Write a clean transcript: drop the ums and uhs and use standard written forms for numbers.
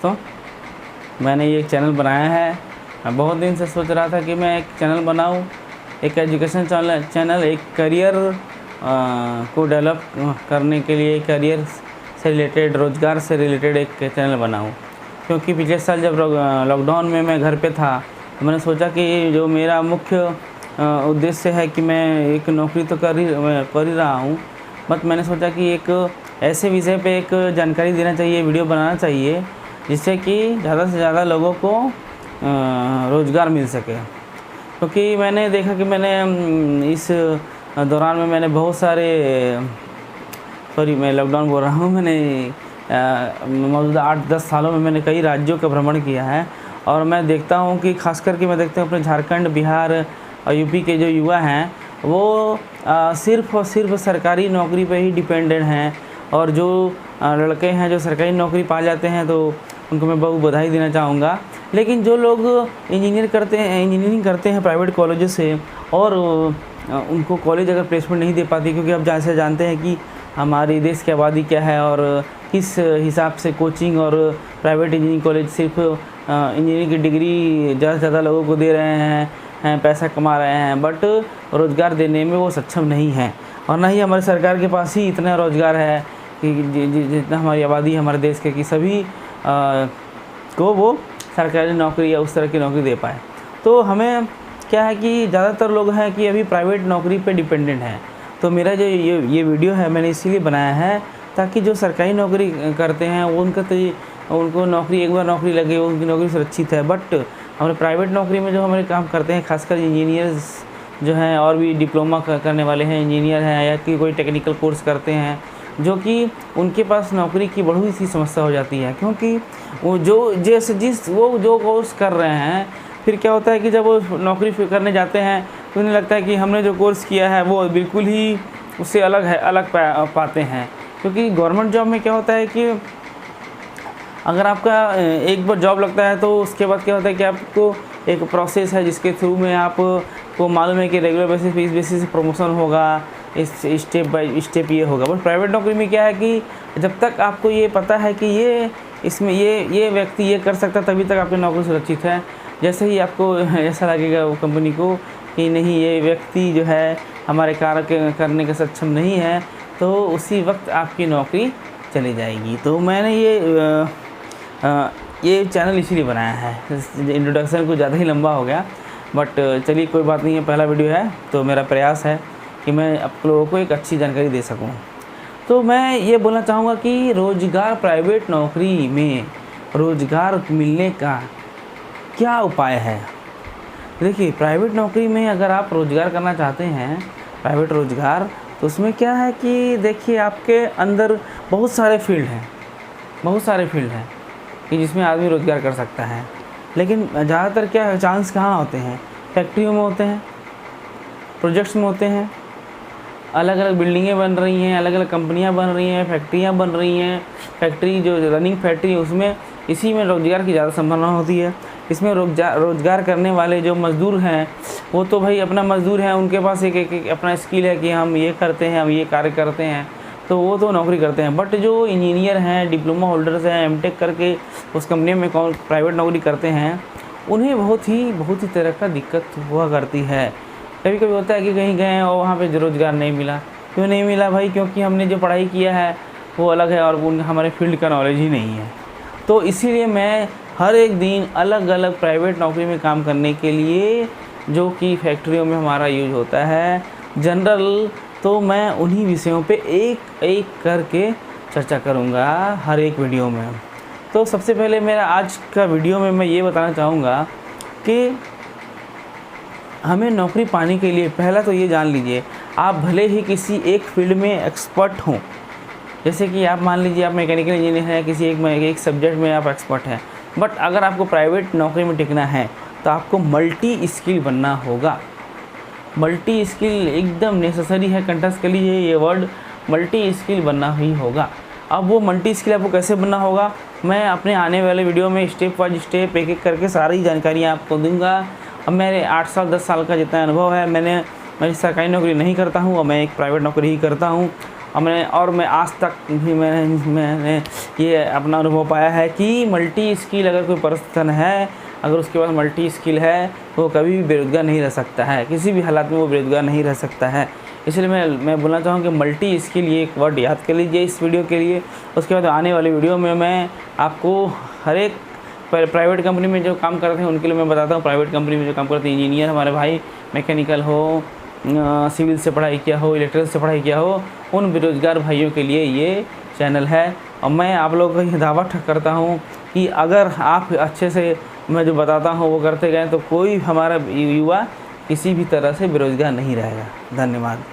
दोस्तों, मैंने ये एक चैनल बनाया है। मैं बहुत दिन से सोच रहा था कि मैं एक चैनल बनाऊं, एक एजुकेशन चैनल, एक करियर को डेवलप करने के लिए, करियर से रिलेटेड, रोज़गार से रिलेटेड एक चैनल बनाऊं। क्योंकि पिछले साल जब लॉकडाउन में मैं घर पे था, तो मैंने सोचा कि जो मेरा मुख्य उद्देश्य है कि मैं एक नौकरी तो कर ही रहा हूँ, बट मैंने सोचा कि एक ऐसे विषय पे एक जानकारी देना चाहिए, वीडियो बनाना चाहिए, जिससे कि ज़्यादा से ज़्यादा लोगों को रोज़गार मिल सके। क्योंकि मैंने देखा कि मैंने इस दौरान में मैंने बहुत सारे, मैं लॉकडाउन बोल रहा हूँ, मैंने मौजूदा 8-10 सालों में मैंने कई राज्यों का भ्रमण किया है। और मैं देखता हूँ कि खास करके मैं देखता हूँ अपने झारखंड, बिहार और यूपी के जो युवा हैं वो सिर्फ़ और सिर्फ सरकारी नौकरी पे ही डिपेंडेंट हैं। और जो लड़के हैं जो सरकारी नौकरी पा जाते हैं तो उनको मैं बहुत बधाई देना चाहूँगा। लेकिन जो लोग इंजीनियरिंग करते हैं प्राइवेट कॉलेजों से, और उनको कॉलेज अगर प्लेसमेंट नहीं दे पाती, क्योंकि आप जैसे जानते हैं कि हमारे देश की आबादी क्या है और किस हिसाब से कोचिंग और प्राइवेट इंजीनियरिंग कॉलेज सिर्फ इंजीनियरिंग की डिग्री ज़्यादा से ज़्यादा लोगों को दे रहे हैं, पैसा कमा रहे हैं, बट रोज़गार देने में वो सक्षम नहीं हैं। और ना ही हमारी सरकार के पास ही इतना रोज़गार है कि जितना हमारी आबादी है हमारे देश के, कि सभी को वो सरकारी नौकरी या उस तरह की नौकरी दे पाए। तो हमें क्या है कि ज़्यादातर लोग हैं कि अभी प्राइवेट नौकरी पे डिपेंडेंट हैं। तो मेरा जो ये वीडियो है मैंने इसीलिए बनाया है ताकि जो सरकारी नौकरी करते हैं वो उनको नौकरी, एक बार नौकरी लगे उनकी नौकरी सुरक्षित है। बट हमारे प्राइवेट नौकरी में जो हमारे काम करते हैं, खासकर इंजीनियर्स जो हैं और भी डिप्लोमा करने वाले हैं, इंजीनियर हैं, या कि कोई टेक्निकल कोर्स करते हैं, जो कि उनके पास नौकरी की बड़ी सी समस्या हो जाती है। क्योंकि वो जो कोर्स कर रहे हैं, फिर क्या होता है कि जब वो नौकरी करने जाते हैं तो उन्हें लगता है कि हमने जो कोर्स किया है वो बिल्कुल ही उससे अलग पाते हैं। क्योंकि गवर्नमेंट जॉब में क्या होता है कि अगर आपका एक बार जॉब लगता है तो उसके बाद क्या होता है कि आपको एक प्रोसेस है जिसके थ्रू में आपको मालूम है कि रेगुलर बेसिस प्रमोशन होगा, इस स्टेप बाय स्टेप ये होगा। बट प्राइवेट नौकरी में क्या है कि जब तक आपको ये पता है कि ये व्यक्ति ये कर सकता, तभी तक आपकी नौकरी सुरक्षित है। जैसे ही आपको ऐसा लगेगा वो कंपनी को कि नहीं, ये व्यक्ति जो है हमारे कार्य करने का सक्षम नहीं है, तो उसी वक्त आपकी नौकरी चली जाएगी। तो मैंने ये चैनल इसीलिए बनाया है। इंट्रोडक्शन कुछ ज़्यादा ही लंबा हो गया, बट चलिए कोई बात नहीं है, पहला वीडियो है तो मेरा प्रयास है कि मैं आप लोगों को एक अच्छी जानकारी दे सकूं। तो मैं ये बोलना चाहूँगा कि रोज़गार, प्राइवेट नौकरी में रोज़गार मिलने का क्या उपाय है। देखिए, प्राइवेट नौकरी में अगर आप रोज़गार करना चाहते हैं, प्राइवेट रोज़गार, तो उसमें क्या है कि देखिए आपके अंदर बहुत सारे फील्ड हैं कि जिसमें आदमी रोज़गार कर सकता है। लेकिन ज़्यादातर क्या है, चांस कहाँ होते हैं? फैक्ट्रियों में होते हैं, प्रोजेक्ट्स में होते हैं, अलग अलग बिल्डिंगें बन रही हैं, अलग अलग कंपनियां बन रही हैं, फैक्ट्रियां बन रही हैं। फैक्ट्री जो रनिंग फैक्ट्री, उसमें इसी में रोज़गार की ज़्यादा संभावना होती है। इसमें रोज़गार करने वाले जो मज़दूर हैं वो तो भाई अपना मज़दूर हैं, उनके पास एक अपना स्किल है कि हम ये करते हैं, हम ये कार्य करते हैं, तो वो तो नौकरी करते हैं। बट जो इंजीनियर हैं, डिप्लोमा होल्डर्स हैं, एमटेक करके उस कंपनी में प्राइवेट नौकरी करते हैं, उन्हें बहुत ही तरह का दिक्कत हुआ करती है। कभी कभी होता है कि कहीं गए और वहाँ पे रोज़गार नहीं मिला। क्यों नहीं मिला भाई? क्योंकि हमने जो पढ़ाई किया है वो अलग है और हमारे फील्ड का नॉलेज ही नहीं है। तो इसीलिए मैं हर एक दिन अलग अलग प्राइवेट नौकरी में काम करने के लिए, जो कि फैक्ट्रियों में हमारा यूज होता है जनरल, तो मैं उन्हीं विषयों पे एक एक करके चर्चा करूँगा हर एक वीडियो में। तो सबसे पहले मेरा आज का वीडियो में मैं ये बताना चाहूँगा कि हमें नौकरी पाने के लिए पहला तो ये जान लीजिए, आप भले ही किसी एक फील्ड में एक्सपर्ट हों, जैसे कि आप मान लीजिए आप मैकेनिकल इंजीनियर हैं, किसी एक सब्जेक्ट में आप एक्सपर्ट हैं, बट अगर आपको प्राइवेट नौकरी में टिकना है तो आपको मल्टी स्किल बनना होगा। मल्टी स्किल एकदम नेसेसरी है, कंठस्थ कर लीजिए ये वर्ड, मल्टी स्किल बनना ही होगा। अब वो मल्टी स्किल आपको कैसे बनना होगा, मैं अपने आने वाले वीडियो में स्टेप बाय स्टेप एक एक करके सारी जानकारियाँ आपको दूंगा। अब मेरे 8 साल 10 साल का जितना अनुभव है, मैं सरकारी नौकरी नहीं करता हूँ और मैं एक प्राइवेट नौकरी ही करता हूँ, मैं आज तक भी मैंने ये अपना अनुभव पाया है कि मल्टी स्किल अगर कोई पर्सन है, अगर उसके पास मल्टी स्किल है तो वो कभी भी बेरोज़गार नहीं रह सकता है, किसी भी हालात में वो बेरोज़गार नहीं रह सकता है। इसलिए मैं बोलना चाहूँ कि मल्टी स्किल ये एक वर्ड याद कर लीजिए इस वीडियो के लिए। उसके बाद आने वाली वीडियो में मैं आपको हर एक प्राइवेट कंपनी में जो काम करते हैं उनके लिए मैं बताता हूँ। प्राइवेट कंपनी में जो काम करते हैं इंजीनियर हमारे भाई, मैकेनिकल हो, सिविल से पढ़ाई किया हो, इलेक्ट्रिकल से पढ़ाई किया हो, उन बेरोज़गार भाइयों के लिए ये चैनल है। और मैं आप लोगों को ये दावा करता हूँ कि अगर आप अच्छे से मैं जो बताता हूँ वो करते गए तो कोई हमारा युवा किसी भी तरह से बेरोज़गार नहीं रहेगा। धन्यवाद।